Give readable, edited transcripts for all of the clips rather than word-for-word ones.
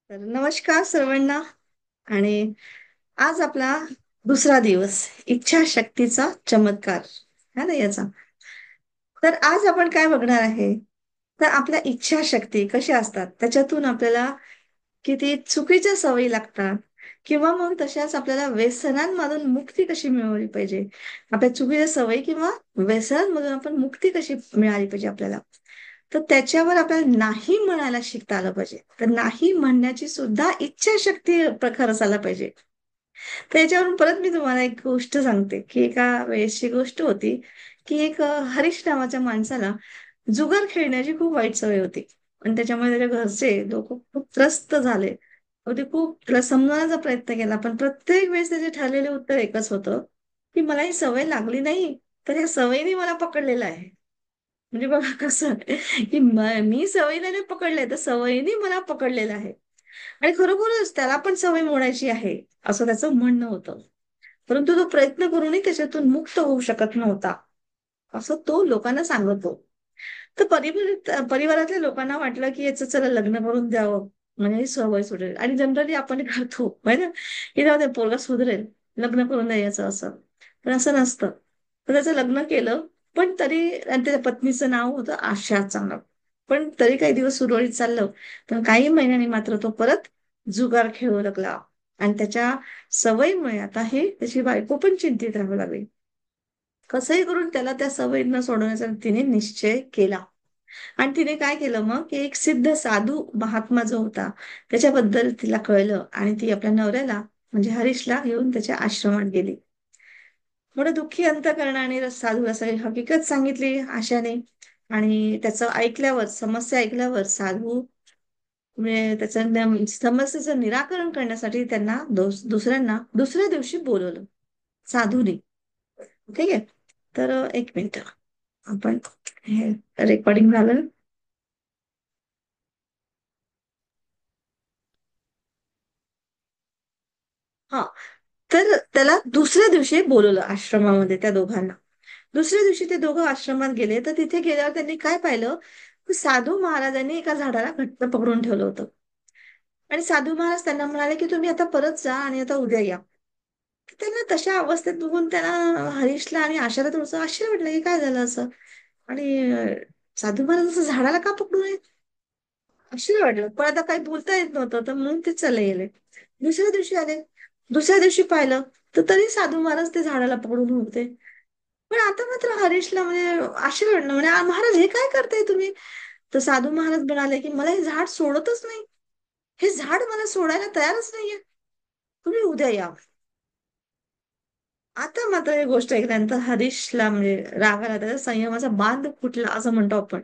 तर नमस्कार सर्वांना. आणि आज आपला दुसरा दिवस, इच्छाशक्तीचा चमत्कार है ना याचा. तर आज आपण काय बघणार आहे, तर आपल्या इच्छाशक्ती कशा असतात, त्याच्यातून आपल्याला किती चुकीच्या सवयी लागतात, किंवा मग तशाच आपल्याला व्यसनांमधून मुक्ती कशी मिळवली पाहिजे. आपल्या चुकीच्या सवयी किंवा व्यसनांमधून आपण मुक्ती कशी मिळाली पाहिजे आपल्याला. तर त्याच्यावर आपल्याला नाही म्हणायला शिकता आलं पाहिजे. तर नाही म्हणण्याची सुद्धा इच्छाशक्ती प्रखर असायला पाहिजे. तर याच्यावरून परत मी तुम्हाला एक गोष्ट सांगते, की एका वेळेसची गोष्ट होती, की एक हरीश नावाच्या माणसाला जुगार खेळण्याची खूप वाईट सवय होती. आणि त्याच्यामुळे त्याच्या घरचे लोक खूप त्रस्त झाले. मग ते खूप त्याला समजवण्याचा प्रयत्न केला, पण प्रत्येक वेळेस त्याचे ठरलेले उत्तर एकच होतं, की मला ही सवय लागली नाही, तर या सवयीने मला पकडलेलं आहे. म्हणजे बघा कसं आहे, की मी सवयीने नाही पकडले, तर सवयीने मला पकडलेलं आहे. आणि खरोखरच त्याला पण सवय मोडायची आहे, असं त्याचं म्हणणं होतं. परंतु तो प्रयत्न करूनही त्याच्यातून मुक्त होऊ शकत नव्हता, असं तो लोकांना सांगतो. तर परिवारातल्या लोकांना वाटलं, की याचं चला लग्न करून द्यावं, म्हणजे ही सवय सुटेल. आणि जनरली आपण करतो माहिती आहे, की जाऊ दे पोरगा सुधरेल, लग्न करून द्यायचं असं. पण असं नसतं. तर त्याचं लग्न केलं, पण तरी. आणि त्याच्या पत्नीचं नाव होतं आशा चांगलं. पण तरी काही दिवस सुरळीत चाललं. पण काही महिन्यांनी मात्र तो परत जुगार खेळू लागला. आणि त्याच्या सवयीमुळे आता हे त्याची बायको पण चिंतित राहावं लागली. कसंही करून त्याला त्या सवयी न सोडवण्याचा तिने निश्चय केला. आणि तिने काय केलं मग, की एक सिद्ध साधू महात्मा जो होता त्याच्याबद्दल तिला कळलं, आणि ती आपल्या नवऱ्याला म्हणजे हरीशला घेऊन त्याच्या आश्रमात गेली. थोडं दुःखी अंतकरणाने साधूला सगळी हकीकत सांगितली आशाने. आणि त्याचं ऐकल्यावर, समस्या ऐकल्यावर साधू म्हणजे त्याचं समस्येचं निराकरण करण्यासाठी त्यांना दुसऱ्यांना दुसऱ्या दिवशी बोलवलं साधूने. ठीक आहे. तर एक मिनिट, आपण हे रेकॉर्डिंग झालं. हा. तर त्याला दुसऱ्या दिवशी बोलवलं आश्रमामध्ये त्या दोघांना. दुसऱ्या दिवशी ते दोघं आश्रमात गेले, तर तिथे गेल्यावर त्यांनी काय पाहिलं, की साधू महाराजांनी एका झाडाला घट्ट पकडून ठेवलं होतं. आणि साधू महाराज त्यांना म्हणाले, की तुम्ही आता परत जा आणि आता उद्या या. तर त्यांना तशा अवस्थेत बघून त्यांना, हरीशला आणि आशाला थोडंसं आश्चर्य वाटलं, की काय झालं असं. आणि साधू महाराज असं झाडाला का पकडून आहेत, आश्चर्य वाटलं. पण आता काही बोलता येत नव्हतं, तर म्हणून ते चालले गेले. दुसऱ्या दिवशी आले. दुसऱ्या दिवशी पाहिलं, तर तरी साधू महाराज ते झाडाला पकडून होते. पण आता मात्र हरीशला म्हणजे आश्चर्य वाटलं. म्हणजे महाराज हे काय करताय तुम्ही?" तर साधू महाराज म्हणाले, की "मला हे झाड सोडतच नाही. हे झाड मला सोडायला तयारच नाहीये. तुम्ही उद्या या." आता मात्र ही गोष्ट ऐकल्यानंतर हरीशला म्हणजे राग आला, त्याचा संयमाचा बांध फुटला असं म्हणतो आपण.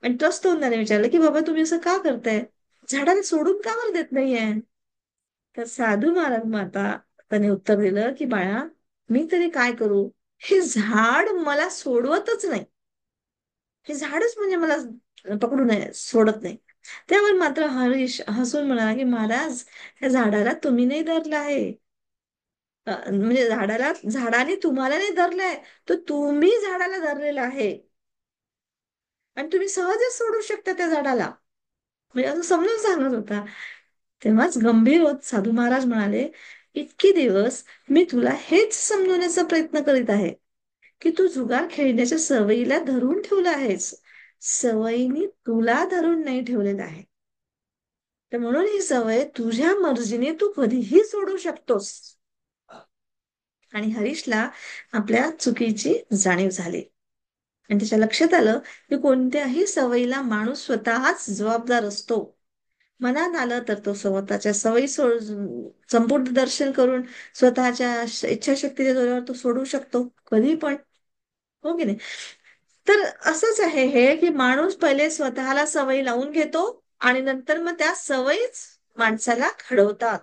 आणि त्रस्त होऊन त्याने विचारलं, की "बाबा तुम्ही असं का करताय? झाडाला सोडून का बरं देत नाहीये?" तर साधू महाराज माता त्याने उत्तर दिलं, की "बाळा, मी तरी काय करू? हे झाड मला सोडवतच नाही. हे झाडच म्हणजे मला पकडू नये, सोडत नाही." त्यावर मात्र हरीश हसून म्हणाला, की "महाराज, या झाडाला तुम्ही नाही धरलं आहे. म्हणजे झाडाने तुम्हाला नाही धरलंय, तर तुम्ही झाडाला धरलेलं आहे. आणि तुम्ही सहजच सोडू शकता त्या झाडाला." म्हणजे असं समजून सांगत होता. तेव्हाच गंभीर होत साधू महाराज म्हणाले, "इतके दिवस मी तुला हेच समजवण्याचा प्रयत्न करीत आहे, की तू जुगार खेळण्याच्या सवयीला धरून ठेवलं आहेस. सवयीने तुला धरून नाही ठेवलेलं आहे. तर म्हणून ही सवय तुझ्या मर्जीने तू कधीही सोडू शकतोस." आणि हरीशला आपल्या चुकीची जाणीव झाली. आणि त्याच्या लक्षात आलं, की कोणत्याही सवयीला माणूस स्वतःच जबाबदार असतो. मनात आलं तर तो स्वतःच्या सवयी संपूर्ण दर्शन करून स्वतःच्या इच्छाशक्तीच्या जोरावर तो सोडू शकतो कधी पण. हो की नाही? तर असंच आहे हे, की माणूस पहिले स्वतःला सवयी लावून घेतो, आणि नंतर मग त्या सवयीच माणसाला घडवतात.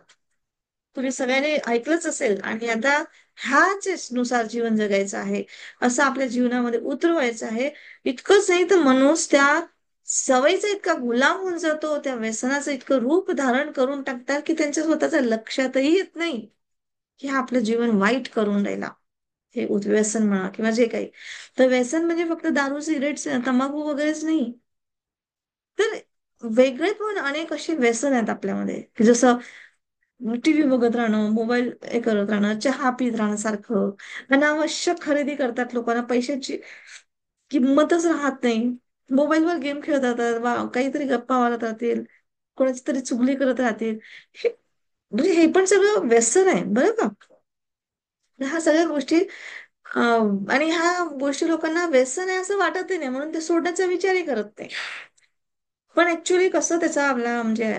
तुम्ही सगळ्यांनी ऐकलंच असेल. आणि आता ह्याच नुसार जीवन जगायचं आहे, असं आपल्या जीवनामध्ये उतरवायचं आहे. इतकंच नाही तर माणूस त्या सवयीचा इतका गुलाम होऊन जातो, त्या व्यसनाचं इतकं रूप धारण करून टाकतात, की त्यांच्या स्वतःच्या लक्षातही येत नाही, की हा आपलं जीवन वाईट करून राहिला. हे व्यसन म्हणा किंवा जे काही. तर व्यसन म्हणजे फक्त दारू, सिगरेट, तंबाखू वगैरेच नाही. तर वेगळे पण अनेक अशी व्यसन आहेत आपल्यामध्ये, की जसं टीव्ही बघत राहणं, मोबाईल हे करत राहणं, चहा पीत राहणं सारखं, अनावश्यक खरेदी करतात, लोकांना पैशाची किंमतच राहत नाही. मोबाईलवर गेम खेळत राहतात, काहीतरी गप्पा मारत राहतील, कोणाची तरी चुगली करत राहतील. हे म्हणजे हे पण सगळं व्यसन आहे बरं का. ह्या सगळ्या गोष्टी आणि ह्या गोष्टी लोकांना व्यसन आहे असं वाटतही नाही, म्हणून ते सोडण्याचा विचारही करत नाही. पण ऍक्च्युली कसं त्याचा आपला म्हणजे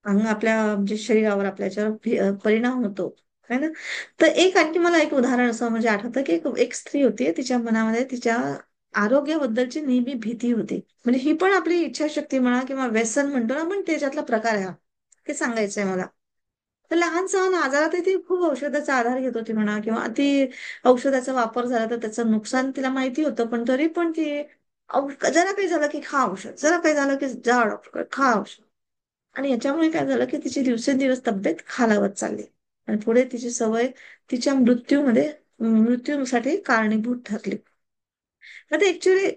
आपल्या म्हणजे शरीरावर आपल्या याच्यावर परिणाम होतो, है ना. तर एक आणखी मला एक उदाहरण असं म्हणजे आठवतं, की एक स्त्री होती, तिच्या मनामध्ये तिच्या आरोग्याबद्दलची नेहमी भीती होती. म्हणजे ही पण आपली इच्छाशक्ती म्हणा किंवा व्यसन म्हणतो ना, पण त्याच्यातला प्रकार आहे हा. ते सांगायचंय मला. तर लहान सहान आजारातही ती खूप औषधाचा आधार घेत होती म्हणा, किंवा अति औषधाचा वापर झाला तर त्याचं नुकसान तिला माहिती होतं, पण तरी पण ती जरा काही झालं की खा औषध, जरा काही झालं की जा डॉक्टर खा औषध. आणि याच्यामुळे काय झालं की तिची दिवसेंदिवस तब्येत खालावत चालली, आणि पुढे तिची सवय तिच्या मृत्यूसाठी कारणीभूत ठरली. आता ऍक्च्युली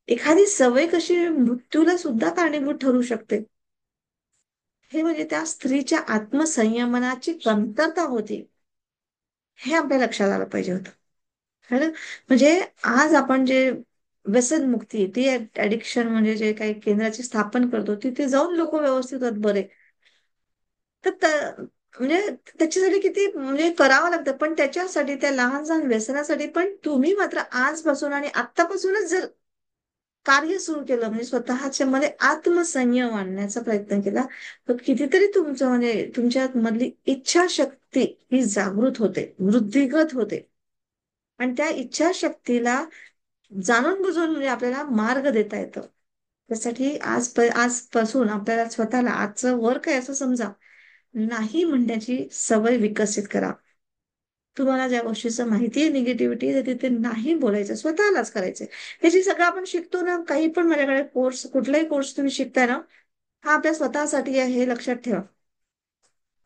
एखादी सवय कशी मृत्यूला सुद्धा कारणीभूत ठरू शकते, हे म्हणजे त्या स्त्रीच्या आत्मसंयमनाची कमतरता होती, हे आपल्या लक्षात आलं पाहिजे होतं, है ना. म्हणजे आज आपण जे व्यसनमुक्ती ती ऍडिक्शन म्हणजे जे काही केंद्राची स्थापन करतो, तिथे जाऊन लोक व्यवस्थित होतात बरे. तर म्हणजे त्याच्यासाठी किती म्हणजे करावं लागतं, पण त्याच्यासाठी त्या लहान सहान व्यसनासाठी पण तुम्ही मात्र आजपासून आणि आत्तापासूनच जर कार्य सुरू केलं, म्हणजे स्वतःच्या मध्ये आत्मसंयम आणण्याचा प्रयत्न केला, तर कितीतरी तुमचं म्हणजे तुमच्या मधली इच्छाशक्ती ही जागृत होते, वृद्धिंगत होते. आणि त्या इच्छाशक्तीला जाणून बुजून म्हणजे आपल्याला मार्ग देता येतं. त्यासाठी आजपासून आपल्याला स्वतःला आजचं वर्क आहे असं समजा, नाही म्हणण्याची सवय विकसित करा. तुम्हाला ज्या गोष्टीचं माहिती आहे निगेटिव्हिटी, तर तिथे नाही बोलायचं, स्वतःलाच करायचंय. हे जे सगळं आपण शिकतो ना, काही पण माझ्याकडे कोर्स, कुठलाही कोर्स तुम्ही शिकताय ना, हा आपल्या स्वतःसाठी आहे हे लक्षात ठेवा.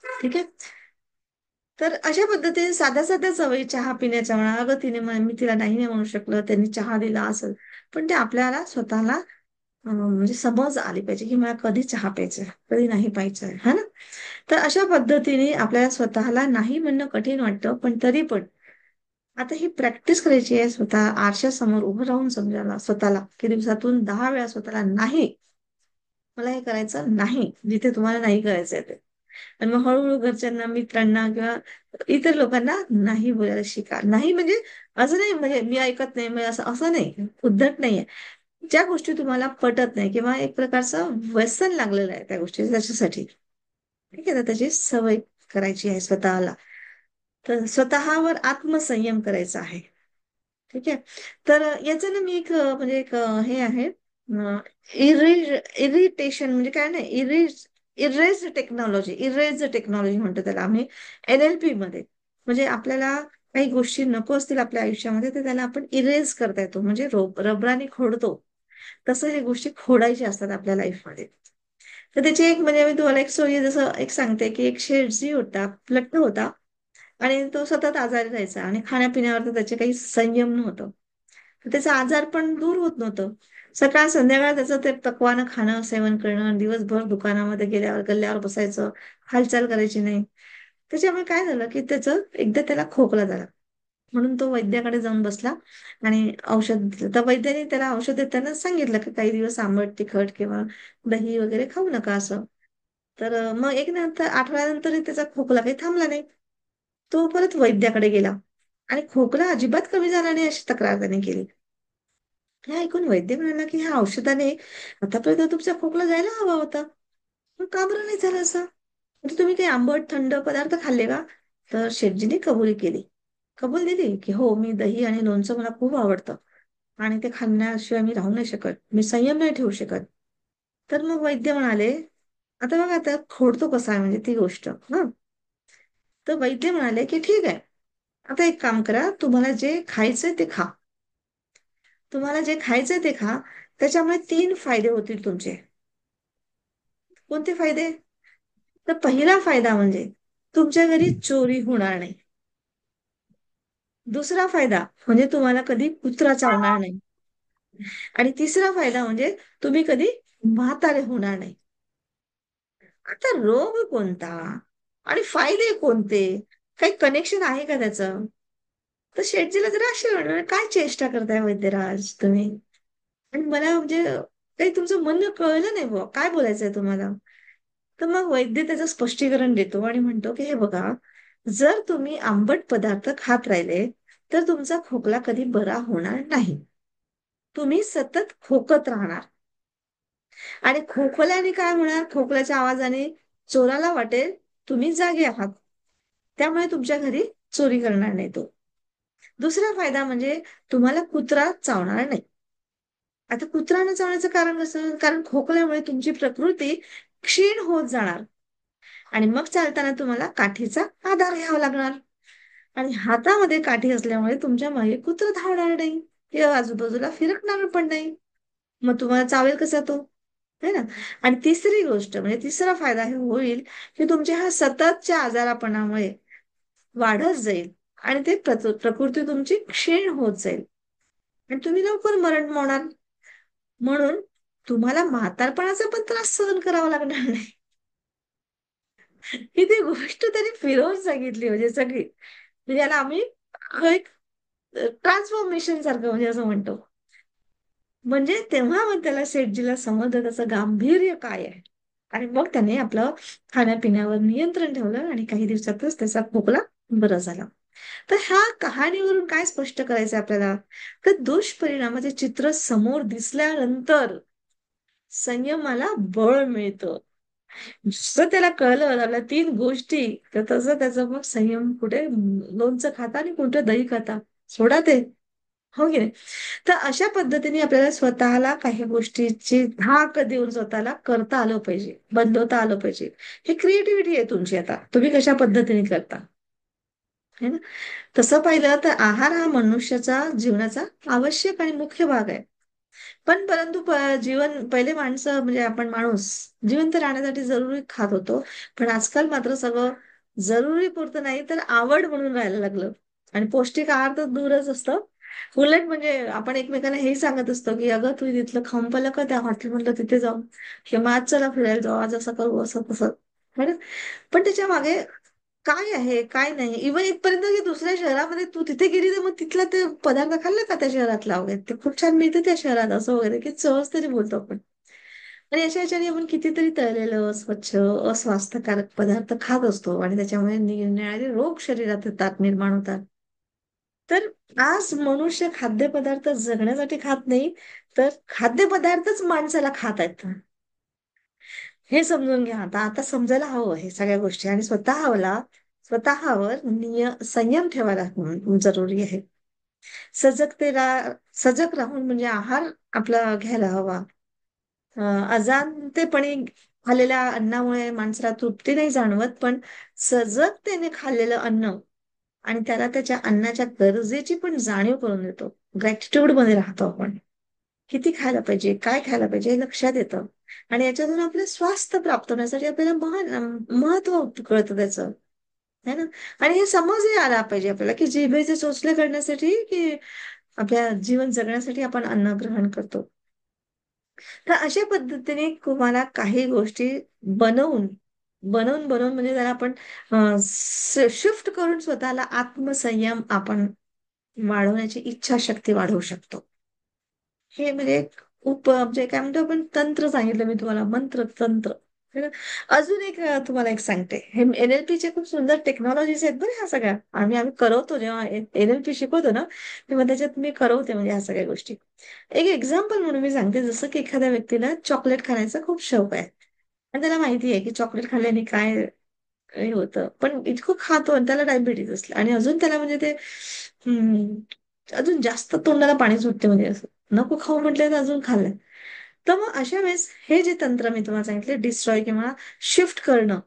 ठीक आहे. तर अशा पद्धतीने साध्या साध्या सवयी चहा पिण्याच्या म्हणा, अगं तिने मी तिला नाही म्हणू शकलं, त्यांनी चहा दिला असेल, पण ते आपल्याला स्वतःला म्हणजे समज आली पाहिजे की मला कधी चहा प्यायचा आहे, कधी नाही प्यायचा आहे, है ना. तर अशा पद्धतीने आपल्याला स्वतःला नाही म्हणणं कठीण वाटतं, पण तरी पण आता ही प्रॅक्टिस करायची आहे, स्वतः आरशासमोर उभं राहून समजायला स्वतःला, की दिवसातून 10 वेळा स्वतःला नाही, मला हे करायचं नाही, जिथे तुम्हाला नाही करायचंय ते. आणि मग हळूहळू घरच्यांना, मित्रांना किंवा इतर लोकांना नाही बोलायला शिका. नाही म्हणजे असं नाही म्हणजे मी ऐकत नाही म्हणजे असं असं नाही, उद्धट नाहीये. ज्या गोष्टी तुम्हाला पटत नाही किंवा एक प्रकारचं व्यसन लागलेलं आहे त्या गोष्टी त्याच्यासाठी, ठीक आहे, तर त्याची सवय करायची आहे स्वतःला. तर स्वतःवर आत्मसंयम करायचा आहे. ठीक आहे. तर याचं ना मी एक म्हणजे एक हे आहे, इरिटेशन म्हणजे काय नाही, इरेज टेक्नॉलॉजी म्हणतो त्याला आम्ही, NLP मध्ये. म्हणजे आपल्याला काही गोष्टी नको असतील आपल्या आयुष्यामध्ये, तर त्याला आपण इरेज करता येतो, म्हणजे रबराने खोडतो, तसं हे गोष्टी खोडायच्या असतात आपल्या लाईफमध्ये. तर त्याची एक म्हणजे मी तुम्हाला एक स्टोरी जसं एक सांगते, की एक शेठजी होता, लठ्ठ होता, आणि तो सतत आजारी राहायचा, आणि खाण्यापिण्यावर तर त्याचे काही संयम नव्हतं. तर त्याचा आजार पण दूर होत नव्हतं. सकाळ संध्याकाळ त्याचं ते पकवानं खाणं, सेवन करणं, दिवसभर दुकानामध्ये गेल्यावर गल्ल्यावर बसायचं, हालचाल करायची नाही. त्याच्यामुळे काय झालं, की त्याचं एकदा त्याला खोकला झाला, म्हणून तो वैद्याकडे जाऊन बसला आणि औषध दिलं. तर वैद्याने त्याला औषध देताना सांगितलं, की काही दिवस आंबट तिखट किंवा दही वगैरे खाऊ नका असं. तर मग एक नंतर आठवड्यानंतरही त्याचा खोकला काही थांबला नाही. तो परत वैद्याकडे गेला, आणि खोकला अजिबात कमी झाला नाही अशी तक्रार त्याने केली. हे ऐकून वैद्य म्हणाला, की ह्या औषधाने आतापर्यंत तुमचा खोकला जायला हवा होता, मग का बरं नाही झालं असं? म्हणजे तुम्ही काही आंबट थंड पदार्थ खाल्ले का? तर शेटजीने कबुली केली, कबूल दिली, की हो, मी दही आणि लोणचं मला खूप आवडतं, आणि ते खाण्याशिवाय मी राहू नाही शकत, मी संयम नाही ठेवू शकत. तर मग वैद्य म्हणाले, आता बघा आता खोडतो कसा आहे म्हणजे ती गोष्ट ना. तर वैद्य म्हणाले, की ठीक आहे, आता एक काम करा, तुम्हाला जे खायचंय ते खा, तुम्हाला जे खायचंय ते खा, त्याच्यामुळे 3 फायदे होतील तुमचे. कोणते फायदे? तर पहिला फायदा म्हणजे तुमच्या घरी चोरी होणार नाही. दुसरा फायदा म्हणजे तुम्हाला कधी कुत्रा चावणार नाही. आणि तिसरा फायदा म्हणजे तुम्ही कधी म्हातारे होणार नाही. आता रोग कोणता आणि फायदे कोणते, काही कनेक्शन आहे का त्याचं? तर शेटजीला जरा असे म्हणलं, काय चेष्टा करताय वैद्यराज तुम्ही? आणि मला म्हणजे काही तुमचं म्हणणं कळलं नाही बुवा, काय बोलायचंय तुम्हाला? तर मग वैद्य त्याचं स्पष्टीकरण देतो आणि म्हणतो की हे बघा, जर तुम्ही आंबट पदार्थ खात राहिले तर तुमचा खोकला कधी बरा होणार नाही. तुम्ही सतत खोकत राहणार आणि खोकल्याने काय होणार? खोकल्याच्या आवाजाने चोराला वाटेल तुम्ही जागे आहात. त्यामुळे तुमच्या घरी चोरी करणार नाही तो. दुसरा फायदा म्हणजे तुम्हाला कुत्रा चावणार नाही. आता कुत्रा न चावण्याचं कारण कसं? कारण खोकल्यामुळे तुमची प्रकृती क्षीण होत जाणार आणि मग चालताना तुम्हाला काठीचा आधार घ्यावा लागणार. आणि हातामध्ये काठी असल्यामुळे तुमच्या मागे कुत्रं धावणार नाही किंवा आजूबाजूला फिरकणार पण नाही. मग तुम्हाला चावेल कसा तो? है ना? आणि तिसरी गोष्ट म्हणजे तिसरा फायदा हे होईल की तुमच्या ह्या सततच्या आजारापणामुळे वाढत जाईल आणि ते प्रकृती तुमची क्षीण होत जाईल आणि तुम्ही लवकर मरण पावणार. म्हणून तुम्हाला म्हातारपणाचा पण त्रास सहन करावा लागणार नाही. ही ती गोष्ट त्यांनी फिरवून सांगितली म्हणजे सगळी. म्हणजे याला आम्ही एक ट्रान्सफॉर्मेशन सारखं म्हणजे असं म्हणतो. म्हणजे तेव्हा मग त्याला शेठजीला समजलं त्याचं गांभीर्य काय आहे. आणि मग त्याने आपलं खाण्यापिण्यावर नियंत्रण ठेवलं आणि काही दिवसातच त्याचा खोकला बरा झाला. तर ह्या कहाणीवरून काय स्पष्ट करायचं आपल्याला? तर दुष्परिणामाचे चित्र समोर दिसल्यानंतर संयमाला बळ मिळतं. जसं त्याला कळलं आपल्या 3 गोष्टी, तर तसं त्याचं मग संयम कुठे लोणचं खाता आणि कुठे दही खाता. सोडा ते. हो की नाही? तर अशा पद्धतीने आपल्याला स्वतःला काही गोष्टीची धाक देऊन स्वतःला करता आलं पाहिजे, बदलवता आलं पाहिजे. ही क्रिएटिव्हिटी आहे तुमची आता. तुम्ही कशा पद्धतीने करता. है ना? तसं पाहिलं तर आहार हा मनुष्याचा जीवनाचा आवश्यक आणि मुख्य भाग आहे. पण परंतु जीवन पहिले माणसं म्हणजे आपण माणूस जिवंत राहण्यासाठी जरुरी खात होतो. पण आजकाल मात्र सगळं जरुरी पुरतं नाही तर आवड म्हणून राहायला लागलं. आणि पौष्टिक आहार तर दूरच असतं. उलट म्हणजे आपण एकमेकांना हेही सांगत असतो, की "अगं तू तिथलं खाऊन पाहिलं का त्या हॉटेलमधलं तिथे जाऊन? किंवा आज चला फिरायला जाऊ, आज असं करू, असं तसं." है ना? पण त्याच्या मागे काय आहे, काय नाही? इव्हन इथपर्यंत की दुसऱ्या शहरामध्ये तू तिथे गेली तर मग तिथला ते पदार्थ खाल्ला का त्या शहरातला वगैरे? ते खूप छान मिळतं त्या शहरात असं वगैरे, की सहज तरी बोलतो आपण. आणि अशा ह्याच्याने आपण कितीतरी तळलेलं, स्वच्छ, अस्वास्थ्यकारक पदार्थ खात असतो आणि त्याच्यामुळे निरनिराळे रोग शरीरात येतात, निर्माण होतात. तर आज मनुष्य खाद्यपदार्थ जगण्यासाठी खात नाही, तर खाद्यपदार्थच माणसाला खाता येतात. हे समजून घ्या आता. आता समजायला हवं हे सगळ्या गोष्टी आणि स्वतःवर संयम ठेवायला जरुरी आहे. सजगतेला सजग राहून म्हणजे आहार आपला घ्यायला हवा. अ, अजाणतेपणी खाल्लेल्या अन्नामुळे माणसाला तृप्ती नाही जाणवत, पण सजगतेने खाल्लेलं अन्न आणि त्याला त्याच्या अन्नाच्या गरजेची पण जाणीव करून देतो. ग्रॅटिट्यूड मध्ये राहतो आपण. किती खायला पाहिजे, काय खायला पाहिजे हे लक्षात येतं. आणि याच्यातून आपलं स्वास्थ्य प्राप्त होण्यासाठी आपल्याला महत्व कळतं त्याचं. है ना? आणि हे समजही आला पाहिजे आपल्याला, की जिभेचे चोचले करण्यासाठी, की आपल्या जीवन जगण्यासाठी आपण अन्न ग्रहण करतो. तर अशा पद्धतीने तुम्हाला काही गोष्टी बनवून, बनवून म्हणजे त्याला आपण शिफ्ट करून स्वतःला आत्मसंयम आपण वाढवण्याची इच्छाशक्ती वाढवू शकतो. हे म्हणजे एक म्हणजे काय म्हणतो आपण तंत्र सांगितलं मी तुम्हाला, मंत्र, तंत्र. है ना? अजून एक तुम्हाला एक सांगते. हे NLPचे खूप सुंदर टेक्नॉलॉजीज आहेत बरं ह्या सगळ्या. आम्ही करवतो जेव्हा NLP शिकवतो ना, तेव्हा त्याच्यात मी करवते म्हणजे ह्या सगळ्या गोष्टी. एक एक्झाम्पल म्हणून मी सांगते, जसं की एखाद्या व्यक्तीला चॉकलेट खाण्याचा खूप शौक आहे. आणि त्याला माहिती आहे की चॉकलेट खाल्ल्याने काय हे होतं. पण इतकं खातो आणि त्याला डायबिटीज असलं आणि अजून त्याला म्हणजे ते हं, अजून जास्त तोंडाला पाणी सुटते म्हणजे असं. नको खाऊ म्हटलं तर अजून खाल्लंय. तर मग अशा वेळेस हे जे तंत्र मी तुम्हाला सांगितले डिस्ट्रॉय किंवा शिफ्ट करणं,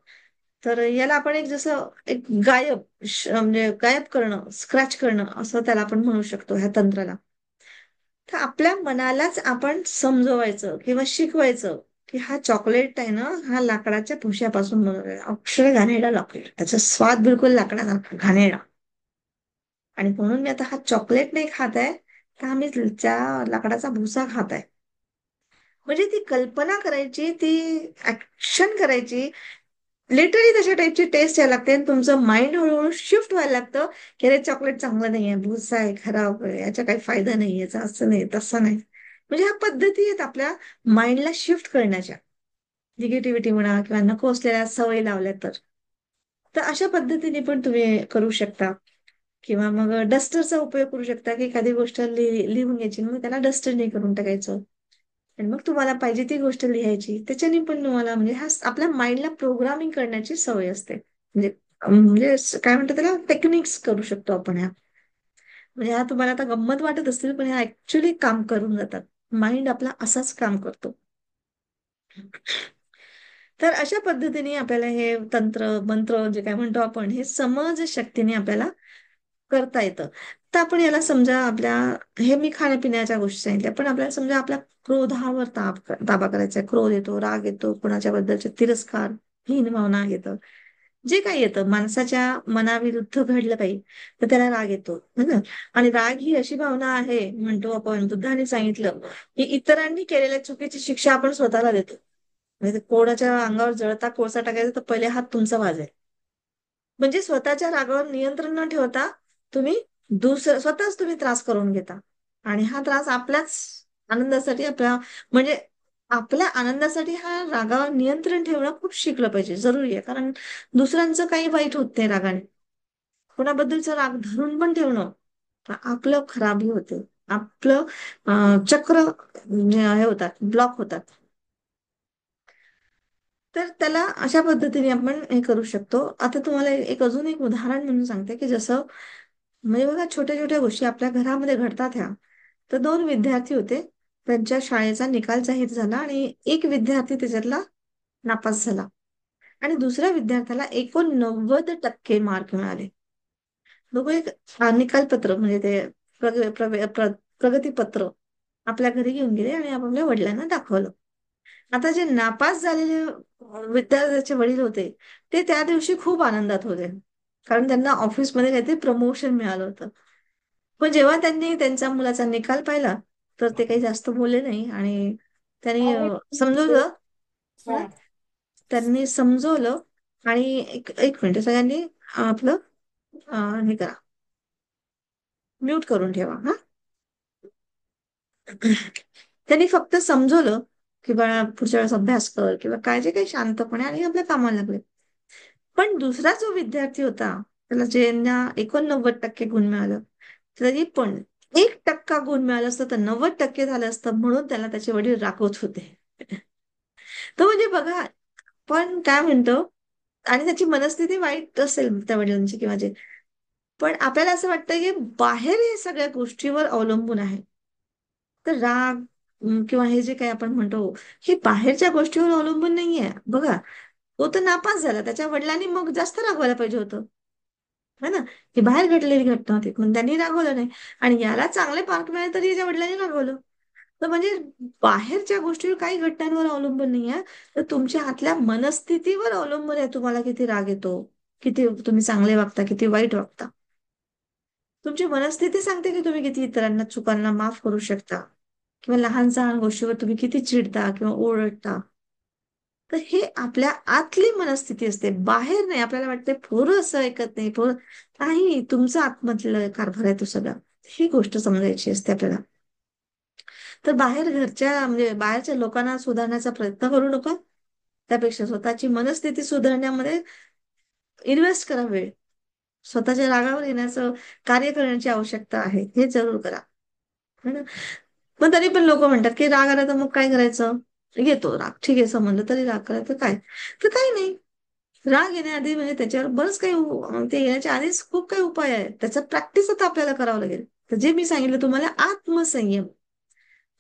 तर याला आपण एक जसं एक म्हणजे गायब करणं, स्क्रॅच करणं असं त्याला आपण म्हणू शकतो ह्या तंत्राला. तर आपल्या मनालाच आपण समजवायचं किंवा शिकवायचं, की हा चॉकलेट आहे ना, हा लाकडाच्या भुश्यापासून बनवलेला आहे. अक्षय घाणेरडा चॉकलेट. त्याचा स्वाद बिलकुल लाकडासारखा घाणेरडा. आणि म्हणून मी आता हा चॉकलेट नाही खात आहे, तर आम्ही त्या लाकडाचा भुसा खात आहे. म्हणजे ती कल्पना करायची, ती ऍक्शन करायची, लिटरली तशा टाईपची टेस्ट यायला लागते आणि तुमचं माइंड हळूहळू शिफ्ट व्हायला लागतं, की अरे चॉकलेट चांगलं नाहीये, भूसा आहे, खराब आहे, याचा काही फायदा नाही, याचा असं नाही तसं नाही. म्हणजे ह्या पद्धती आहेत आपल्या माइंडला शिफ्ट करण्याच्या, निगेटिव्हिटी म्हणा किंवा नको असलेल्या सवयी लावल्या तर. तर अशा पद्धतीने पण तुम्ही करू शकता. किंवा मग डस्टरचा उपयोग करू शकता, की एखादी गोष्ट लिहून घ्यायची, मग त्याला डस्टरने करून टाकायचं आणि मग तुम्हाला पाहिजे ती गोष्ट लिहायची. त्याच्याने पण तुम्हाला म्हणजे हा आपल्या माइंडला प्रोग्रामिंग करण्याची सवय असते. म्हणजे काय म्हणतात त्याला, टेक्निक्स करू शकतो आपण ह्या. म्हणजे ह्या तुम्हाला आता गंमत वाटत असतील, पण ह्या ऍक्च्युली काम करून जातात. माइंड आपला असाच काम करतो. तर अशा पद्धतीने आपल्याला हे तंत्र मंत्र जे काय म्हणतो आपण, हे समज शक्तीने आपल्याला करता येतं. तर आपण याला समजा आपल्या, हे मी खाण्यापिण्याच्या गोष्टी सांगितल्या, पण आपल्याला समजा आपल्या क्रोधावर ताबा करायचा आहे. क्रोध येतो, राग येतो, कुणाच्या बद्दलचे तिरस्कार, हीन भावना येतं. जे काही येतं माणसाच्या मनाविरुद्ध घडलं काही, तर त्याला राग येतो, है ना. आणि राग ही अशी भावना आहे, म्हणतो आपण, बुद्धाने सांगितलं, की इतरांनी केलेल्या चुकीची शिक्षा आपण स्वतःला देतो. म्हणजे कोणाच्या अंगावर जळता कोळसा टाकायचा तर पहिले हात तुमचा वाजेल. म्हणजे स्वतःच्या रागावर नियंत्रण न ठेवता तुम्ही स्वतःच तुम्ही त्रास करून घेता. आणि हा त्रास आपल्याच आनंदासाठी, म्हणजे आपल्या आनंदासाठी हा रागावर नियंत्रण ठेवणं खूप शिकलं पाहिजे, जरुरी आहे. कारण दुसऱ्यांचं काही वाईट होत नाही रागाने. कोणाबद्दलचा राग धरून पण ठेवणं, तर आपलं खराबी होते. आपलं चक्र हे होतात, ब्लॉक होतात. तर त्याला अशा पद्धतीने आपण हे करू शकतो. आता तुम्हाला अजून एक उदाहरण म्हणून सांगते, की जसं म्हणजे बघा, छोट्या छोट्या गोष्टी आपल्या घरामध्ये घडतात ह्या. तर दोन विद्यार्थी होते, त्यांच्या शाळेचा निकाल जाहीर झाला आणि एक विद्यार्थी त्याच्यातला नापास झाला आणि दुसऱ्या विद्यार्थ्याला 89% मार्क मिळाले. दोघं एक निकालपत्र म्हणजे ते प्रगतीपत्र आपल्या घरी घेऊन गेले आणि आपल्या वडिलांना दाखवलं. आता जे नापास झालेले विद्यार्थ्याचे वडील होते, ते त्या दिवशी खूप आनंदात होते, कारण त्यांना ऑफिसमध्ये काहीतरी प्रमोशन मिळालं होतं. पण जेव्हा त्यांनी त्यांच्या मुलाचा निकाल पाहिला, तर ते काही जास्त बोलले नाही आणि त्यांनी समजवलं. हं? त्यांनी समजवलं आणि एक एक मिनिट सगळ्यांनी आपलं हे करा, म्यूट करून ठेवा हा. त्यांनी फक्त समजवलं की बाळा पुढच्या वेळेस अभ्यास कर किंवा काय, जे काही शांतपणे, आणि आपल्या कामाला लागले. पण दुसरा जो विद्यार्थी होता, त्याला ज्यांना 89% गुण मिळालं, तरी पण 1% गुण मिळालं असतं तर 90% झालं असतं, म्हणून त्याला त्याचे वडील रागवत होते. तो म्हणजे बघा, पण काय म्हणतो, आणि त्याची मनस्थिती वाईट असेल त्या वडिलांची किंवा जे, पण आपल्याला असं वाटतं की बाहेर हे सगळ्या गोष्टीवर अवलंबून आहे. तर राग किंवा हे जे काही आपण म्हणतो, हे बाहेरच्या गोष्टीवर अवलंबून नाहीये. बघा, तो तर नापास झाला, त्याच्या वडिलांनी मग जास्त रागवायला पाहिजे होतं, है ना. ही बाहेर घडलेली घटना होती, पण त्यांनी रागवलं नाही. आणि याला चांगले मार्क मिळाले तरी याच्या वडिलांनी रागवलं. तर म्हणजे बाहेरच्या गोष्टीवर काही घटनांवर अवलंबून नाहीये, तर तुमच्या आतल्या मनस्थितीवर अवलंबून आहे, तुम्हाला किती राग येतो, किती तुम्ही चांगले वागता, किती वाईट वागता. तुमची मनस्थिती सांगते की तुम्ही किती इतरांना चुकांना माफ करू शकता, किंवा लहान सहान गोष्टीवर तुम्ही किती चिडता किंवा ओरडता. तर हे आपल्या आतली मनस्थिती असते, बाहेर नाही. आपल्याला वाटते पोरं असं ऐकत नाही, पोरं नाही, तुमचा आतमधलं कारभार आहे तो सगळा. ही गोष्ट समजायची असते आपल्याला. तर बाहेर घरच्या म्हणजे बाहेरच्या लोकांना सुधारण्याचा प्रयत्न करू नका. त्यापेक्षा स्वतःची मनस्थिती सुधारण्यामध्ये इन्व्हेस्ट करा वेळ. स्वतःच्या रागावर येण्याचं कार्य करण्याची आवश्यकता आहे, हे जरूर करा. है ना. पण तरी पण लोक म्हणतात की राग आला तर मग काय करायचं. येतो राग, ठीक आहे, समजलं, तरी राग करायचं काय. तर काही नाही. राग येण्याआधी म्हणजे त्याच्यावर बरंच काही ते येण्याच्या आधीच खूप काही उपाय आहे. त्याचं प्रॅक्टिस आता आपल्याला करावं लागेल. तर जे मी सांगितलं तुम्हाला, आत्मसंयम.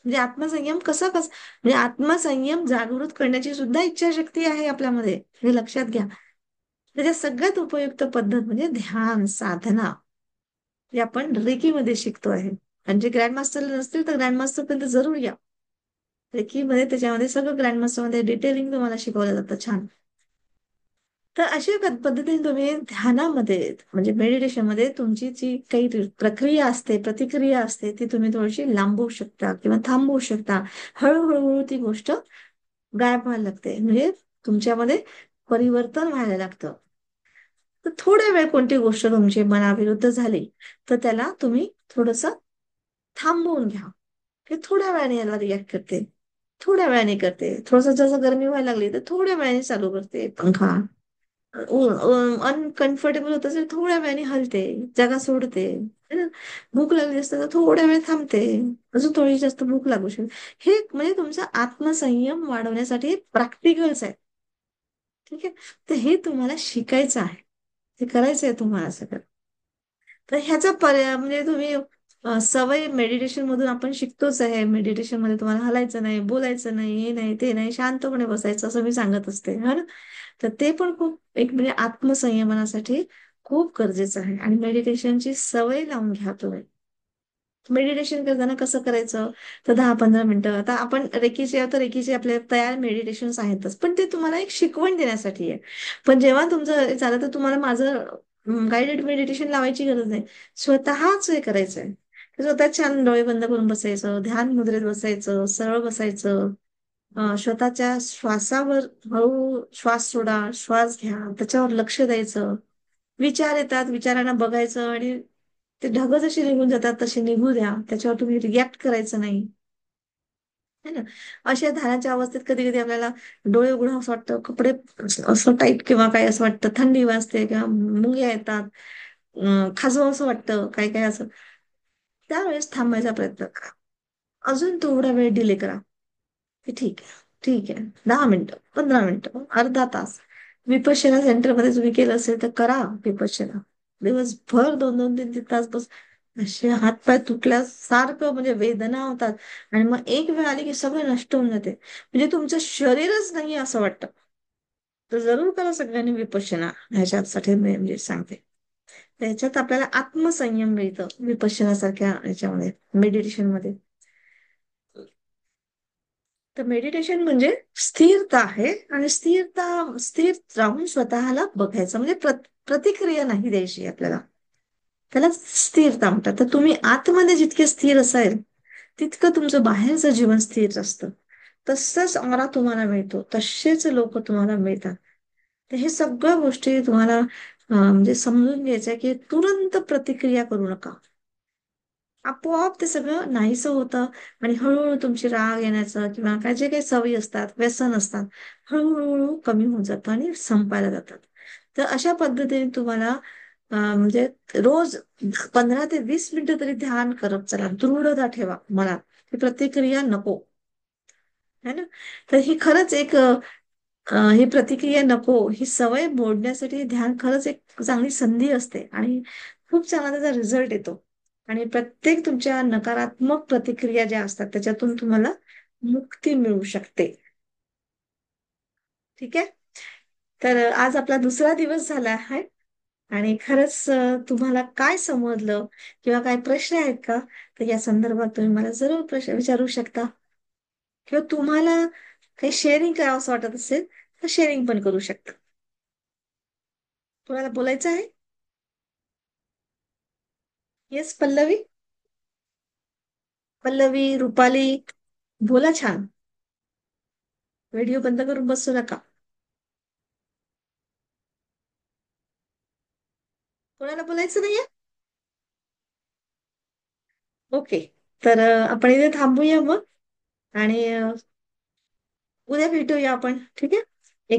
म्हणजे आत्मसंयम कसा म्हणजे आत्मसंयम जागृत करण्याची सुद्धा इच्छाशक्ती आहे आपल्यामध्ये, हे लक्षात घ्या. त्याच्या सगळ्यात उपयुक्त पद्धत म्हणजे ध्यान साधना, जे आपण रेकीमध्ये शिकतो आहे. आणि जे ग्रँड मास्टर नसतील तर ग्रँड मास्टर पर्यंत जरूर या. रेकीमध्ये त्याच्यामध्ये सगळं ग्रँड मास्टर मध्ये डिटेलिंग तुम्हाला शिकवलं जातं छान. तर अशा पद्धतीने तुम्ही ध्यानामध्ये म्हणजे मेडिटेशन मध्ये तुमची जी काही प्रक्रिया असते, प्रतिक्रिया असते, ती तुम्ही थोडीशी लांबवू शकता किंवा थांबवू शकता. हळूहळू ती गोष्ट गायब व्हायला लागते, म्हणजे तुमच्यामध्ये परिवर्तन व्हायला लागतं. तर थोड्या वेळ कोणती गोष्ट तुमची मनाविरुद्ध झाली, तर त्याला तुम्ही थोडस थांबवून घ्या, की थोड्या वेळाने याला रिॲक्ट करते, थोड्या वेळाने करते, थोडस जसं गरमी व्हायला लागली तर थोड्या वेळाने चालू करते पंखा, अनकम्फर्टेबल होत असेल थोड्या वेळाने हलते, जागा सोडते, है ना? भूक लागली असते तर थोड्या वेळ थांबते, अजून थोडी जास्त भूक लागू शकते. हे म्हणजे तुमचा आत्मसंयम वाढवण्यासाठी प्रॅक्टिकल्स आहे. ठीक आहे. तर हे तुम्हाला शिकायचं आहे, हे करायचं आहे तुम्हाला सगळं. तर ह्याचा पर्याय म्हणजे तुम्ही सवय मेडिटेशन मधून आपण शिकतोच आहे. मेडिटेशन मध्ये तुम्हाला हलायचं नाही, बोलायचं नाही, हे नाही ते नाही, शांतपणे बसायचं असं मी सांगत असते, है ना? तर ते पण खूप एक म्हणजे आत्मसंयमनासाठी खूप गरजेचं आहे. आणि मेडिटेशनची सवय लावून घ्या तुम्ही. मेडिटेशन करताना कसं करायचं, तर 10-15 मिनिटं, आता आपण रेकीचे तर रेकीचे आपले तयार मेडिटेशन आहेतच, पण ते तुम्हाला एक शिकवण देण्यासाठी आहे. पण जेव्हा तुमचं झालं तर तुम्हाला माझं गाइडेड मेडिटेशन लावायची गरज नाही. स्वतःच हे करायचंय. स्वतः छान डोळे बंद करून बसायचं, ध्यान मुद्रेत बसायचं, सरळ बसायचं. स्वतःच्या श्वासावर हळू श्वास सोडा, श्वास घ्या, त्याच्यावर लक्ष द्यायचं. विचार येतात, विचारांना बघायचं आणि ते ढग जसे निघून जातात तसे निघू द्या, त्याच्यावर तुम्ही रिॲक्ट करायचं नाही, है ना? अशा ध्यानाच्या अवस्थेत कधी कधी आपल्याला डोळे उघडून असं वाटतं, कपडे असं टाईट किंवा काय असं वाटतं, थंडी वाजते किंवा मुंग्या येतात, खाजव असं वाटतं, काय काय असं. त्यावेळेस थांबायचा प्रयत्न करा. अजून थोडा वेळ डिले करा, की ठीक आहे, ठीक आहे, 10 मिनिटं, 15 मिनिटं, अर्धा तास. विपश्यना सेंटरमध्ये तुम्ही केलं असेल तर करा विपश्यना. दिवसभर 2-2, 3-3 तास बस. असे हातपाय तुटल्यासारखं म्हणजे वेदना होतात. आणि मग एक वेळ आली की सगळं नष्ट होऊन जाते, म्हणजे तुमचं शरीरच नाही असं वाटतं. तर जरूर करा सगळ्यांनी विपश्यना. ह्याच्यासाठी मी म्हणजे सांगते, त्याच्यात आपल्याला आत्मसंयम मिळतं विपश्यना सारख्या ह्याच्यामध्ये, मेडिटेशन मध्ये. तर मेडिटेशन म्हणजे स्थिरता आहे. आणि स्थिर राहून स्वतःला बघायचं, म्हणजे प्रतिक्रिया नाही द्यायची आपल्याला, त्याला स्थिरता म्हणतात. तर तुम्ही आतमध्ये जितके स्थिर असाल, तितकं तुमचं बाहेरचं जीवन स्थिर असतं. तसंच ऑरा तुम्हाला मिळतो, तसेच लोक तुम्हाला मिळतात. तर हे सगळ्या गोष्टी तुम्हाला म्हणजे समजून घ्यायच्या, की तुरंत प्रतिक्रिया करू नका. आपोआप ते सगळं नाहीसं होतं. आणि हळूहळू तुमची राग येण्याचं किंवा काय जे काही सवयी असतात, व्यसन असतात, हळूहळू कमी होऊन जातं आणि संपायला जातात. तर अशा पद्धतीने तुम्हाला म्हणजे रोज 15 ते 20 मिनिटं तरी ध्यान करत चला. दृढता ठेवा मनात, ही प्रतिक्रिया नको, है ना? तर ही खरंच एक ही प्रतिक्रिया नको, ही सवय मोडण्यासाठी ध्यान खरंच एक चांगली संधी असते. आणि खूप चांगला त्याचा रिझल्ट येतो. आणि प्रत्येक तुमच्या नकारात्मक प्रतिक्रिया ज्या असतात त्याच्यातून तुम्हाला मुक्ती मिळू शकते. ठीक आहे. तर आज आपला दुसरा दिवस झाला आहे. आणि खरंच तुम्हाला काय समजलं किंवा काय प्रश्न आहेत का, तर या संदर्भात तुम्ही मला जरूर प्रश्न विचारू शकता. किंवा तुम्हाला काही शेअरिंग करावं असं वाटत असेल तर शेअरिंग पण करू शकता. तुम्हाला बोलायचं आहे? येस पल्लवी. पल्लवी, रुपाली, बोला छान. व्हिडिओ बंद करून बसू नका. कोणाला बोलायचं नाहीये? ओके. तर आपण इथे थांबूया मग. आणि उद्या भेटूया आपण, ठीक आहे?